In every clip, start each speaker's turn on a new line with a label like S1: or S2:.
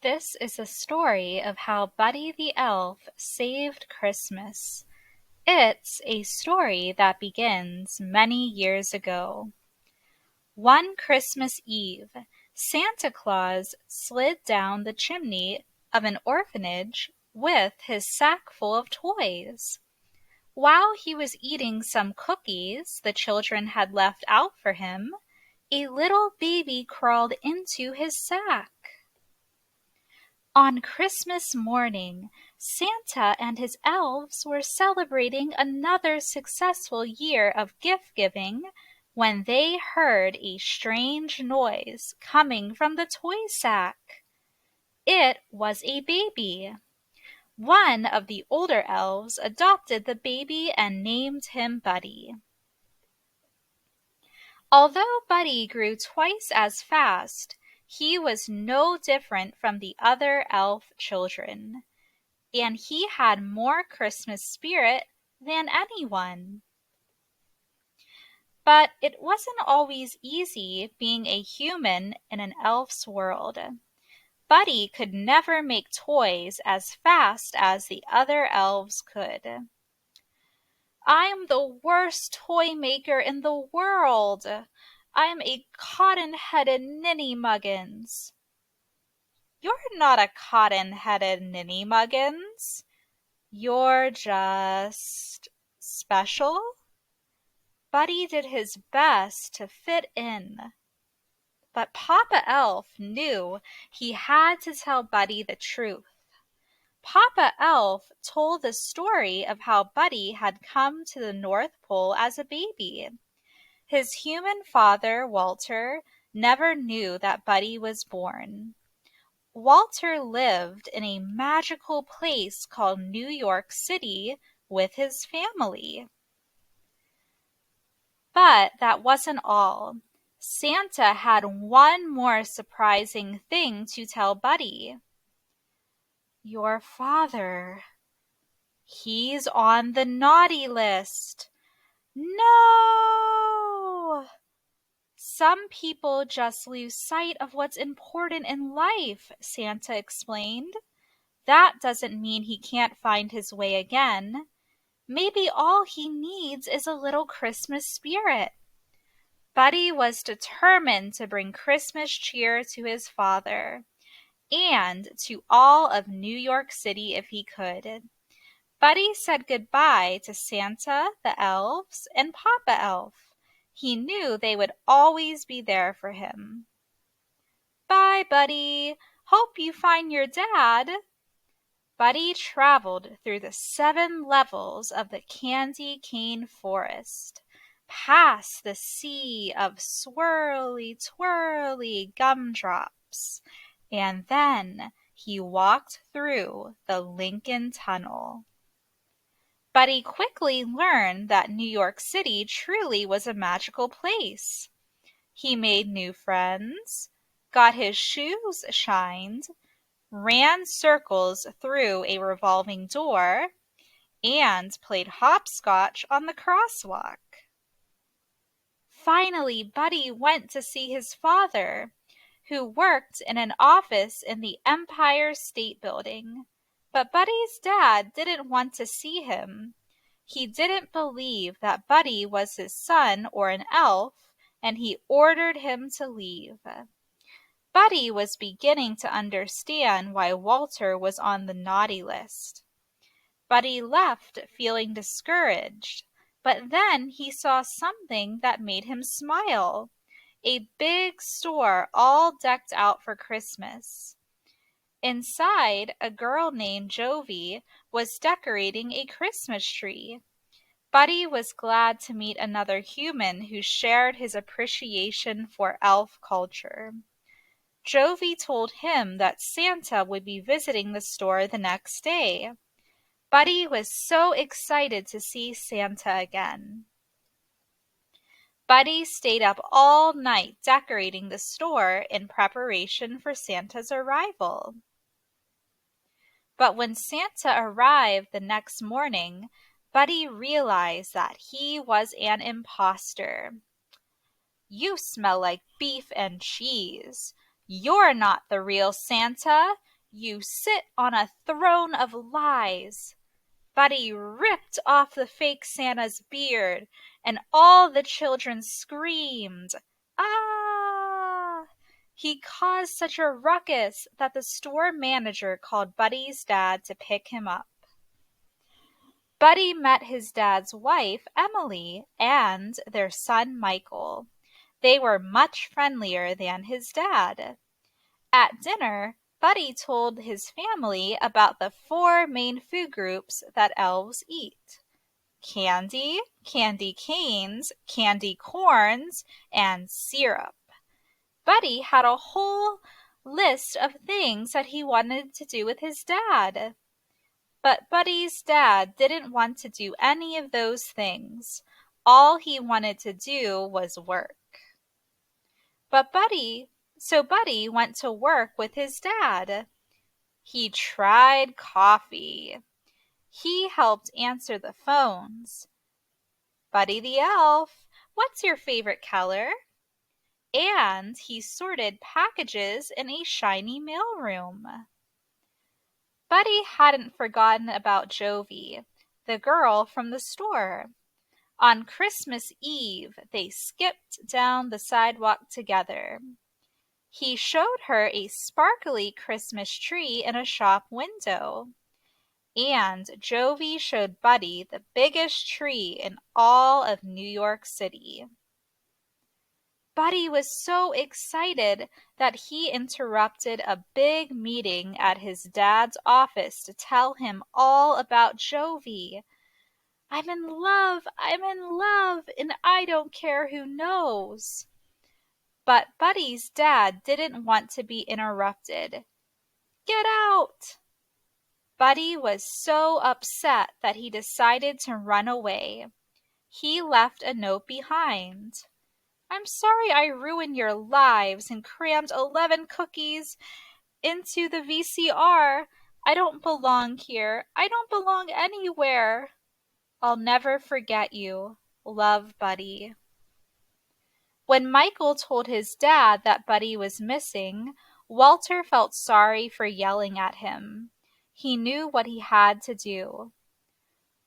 S1: This is a story of how Buddy the Elf saved Christmas. It's a story that begins many years ago. One Christmas Eve, Santa Claus slid down the chimney of an orphanage with his sack full of toys. While he was eating some cookies the children had left out for him, a little baby crawled into his sack. On Christmas morning, Santa and his elves were celebrating another successful year of gift-giving when they heard a strange noise coming from the toy sack. It was a baby. One of the older elves adopted the baby and named him Buddy. Although Buddy grew twice as fast, he was no different from the other elf children, and he had more Christmas spirit than anyone. But it wasn't always easy being a human in an elf's world. Buddy could never make toys as fast as the other elves could. "I'm the worst toy maker in the world. I'm a cotton-headed ninny-muggins." "You're not a cotton-headed ninny-muggins. You're just special." Buddy did his best to fit in. But Papa Elf knew he had to tell Buddy the truth. Papa Elf told the story of how Buddy had come to the North Pole as a baby. His human father, Walter, never knew that Buddy was born. Walter lived in a magical place called New York City with his family. But that wasn't all. Santa had one more surprising thing to tell Buddy. "Your father, he's on the naughty list." "No!" "Some people just lose sight of what's important in life," Santa explained. "That doesn't mean he can't find his way again. Maybe all he needs is a little Christmas spirit." Buddy was determined to bring Christmas cheer to his father, and to all of New York City if he could. Buddy said goodbye to Santa, the elves, and Papa Elf. He knew they would always be there for him. "Bye, Buddy. Hope you find your dad." Buddy traveled through the 7 levels of the candy cane forest, past the sea of swirly, twirly gumdrops, and then he walked through the Lincoln Tunnel. Buddy quickly learned that New York City truly was a magical place. He made new friends, got his shoes shined, ran circles through a revolving door, and played hopscotch on the crosswalk. Finally, Buddy went to see his father, who worked in an office in the Empire State Building. But Buddy's dad didn't want to see him. He didn't believe that Buddy was his son or an elf, and he ordered him to leave. Buddy was beginning to understand why Walter was on the naughty list. Buddy left feeling discouraged, but then he saw something that made him smile. A big store all decked out for Christmas. Inside, a girl named Jovi was decorating a Christmas tree. Buddy was glad to meet another human who shared his appreciation for elf culture. Jovi told him that Santa would be visiting the store the next day. Buddy was so excited to see Santa again. Buddy stayed up all night decorating the store in preparation for Santa's arrival. But when Santa arrived the next morning, Buddy realized that he was an imposter. "You smell like beef and cheese. You're not the real Santa. You sit on a throne of lies. Buddy ripped off the fake Santa's beard, and all the children screamed, "Ah!" He caused such a ruckus that the store manager called Buddy's dad to pick him up. Buddy met his dad's wife, Emily, and their son, Michael. They were much friendlier than his dad. At dinner, Buddy told his family about the 4 main food groups that elves eat: candy, candy canes, candy corns, and syrup. Buddy had a whole list of things that he wanted to do with his dad. But Buddy's dad didn't want to do any of those things. All he wanted to do was work. So Buddy went to work with his dad. He tried coffee. He helped answer the phones. Buddy the elf, what's your favorite color? And he sorted packages in a shiny mailroom. Buddy hadn't forgotten about Jovi, the girl from the store. On Christmas Eve, they skipped down the sidewalk together. He showed her a sparkly Christmas tree in a shop window. And Jovi showed Buddy the biggest tree in all of New York City. Buddy was so excited that he interrupted a big meeting at his dad's office to tell him all about Jovi. I'm in love, and I don't care who knows. But Buddy's dad didn't want to be interrupted. Get out! Buddy was so upset that he decided to run away. He left a note behind. I'm sorry I ruined your lives and crammed 11 cookies into the VCR. I don't belong here. I don't belong anywhere. I'll never forget you. Love, Buddy. When Michael told his dad that Buddy was missing, Walter felt sorry for yelling at him. He knew what he had to do.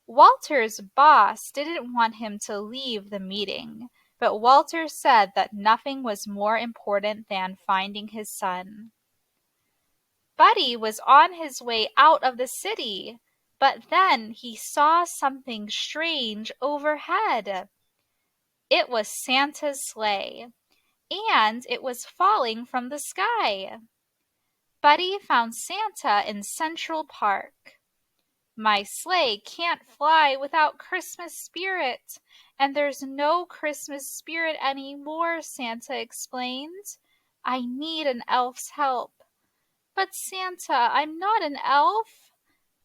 S1: Walter's boss didn't want him to leave the meeting, but Walter said that nothing was more important than finding his son. Buddy was on his way out of the city, but then he saw something strange overhead. It was Santa's sleigh, and it was falling from the sky. Buddy found Santa in Central Park. My sleigh can't fly without Christmas spirit, and there's no Christmas spirit anymore, Santa explained. I need an elf's help. But Santa, I'm not an elf.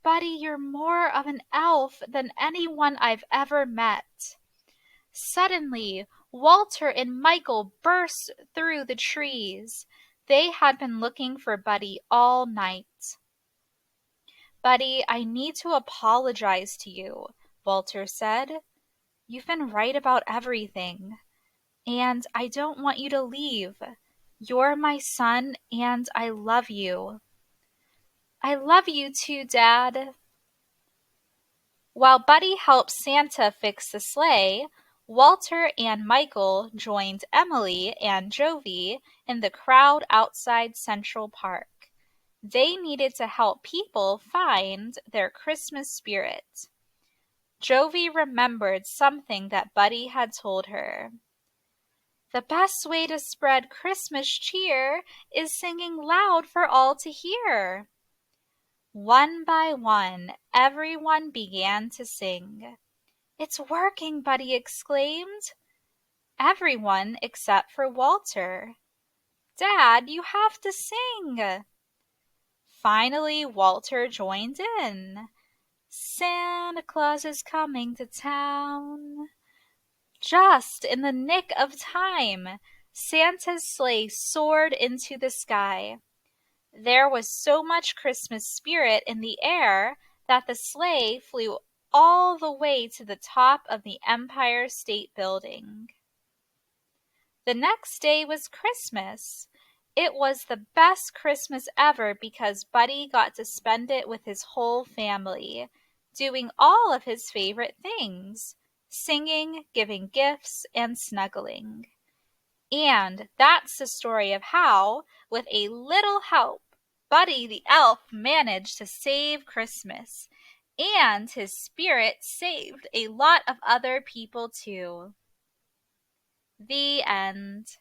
S1: Buddy, you're more of an elf than anyone I've ever met. Suddenly, Walter and Michael burst through the trees. They had been looking for Buddy all night. Buddy, I need to apologize to you, Walter said. You've been right about everything, and I don't want you to leave. You're my son, and I love you. I love you too, Dad. While Buddy helped Santa fix the sleigh, Walter and Michael joined Emily and Jovi in the crowd outside Central Park. They needed to help people find their Christmas spirit. Jovi remembered something that Buddy had told her. The best way to spread Christmas cheer is singing loud for all to hear. One by one, everyone began to sing. It's working, Buddy exclaimed. Everyone except for Walter. Dad, you have to sing. Finally, Walter joined in. Santa Claus is coming to town. Just in the nick of time, Santa's sleigh soared into the sky. There was so much Christmas spirit in the air that the sleigh flew all the way to the top of the Empire State Building. The next day was Christmas. It was the best Christmas ever because Buddy got to spend it with his whole family, doing all of his favorite things, singing, giving gifts, and snuggling. And that's the story of how, with a little help, Buddy the elf managed to save Christmas. And his spirit saved a lot of other people too. The end.